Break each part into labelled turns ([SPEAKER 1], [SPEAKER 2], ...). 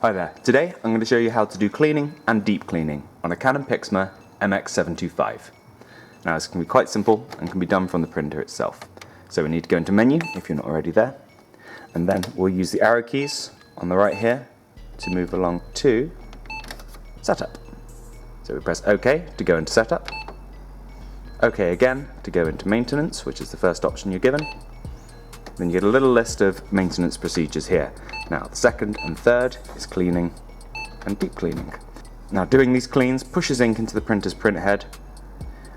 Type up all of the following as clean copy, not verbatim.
[SPEAKER 1] Hi there, today I'm going to show you how to do cleaning and deep cleaning on a Canon Pixma MX725. Now this can be quite simple and can be done from the printer itself. So we need to go into menu if you're not already there, and then we'll use the arrow keys on the right here to move along to setup. So we press OK to go into setup, OK again to go into maintenance, which is the first option you're given. Then you get a little list of maintenance procedures here. Now the second and third is cleaning and deep cleaning. Now doing these cleans pushes ink into the printer's printhead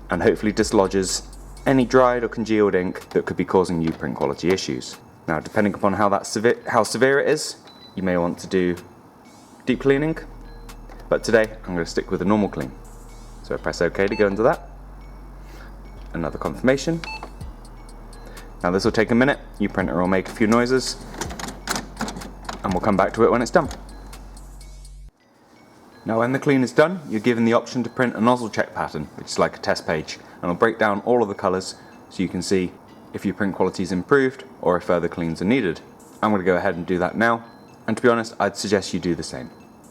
[SPEAKER 1] and hopefully dislodges any dried or congealed ink that could be causing you print quality issues. Now depending upon how severe it is, you may want to do deep cleaning, but today I'm going to stick with a normal clean. So I press OK to go into that. Another confirmation. Now this will take a minute, your printer will make a few noises, and we'll come back to it when it's done. Now when the clean is done, you're given the option to print a nozzle check pattern, which is like a test page, and it'll break down all of the colours so you can see if your print quality is improved or if further cleans are needed. I'm going to go ahead and do that now, and to be honest, I'd suggest you do the same.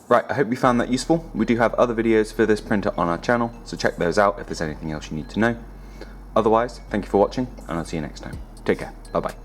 [SPEAKER 1] Right, I hope you found that useful. We do have other videos for this printer on our channel, so check those out if there's anything else you need to know. Otherwise, thank you for watching, and I'll see you next time. Take care. Bye-bye.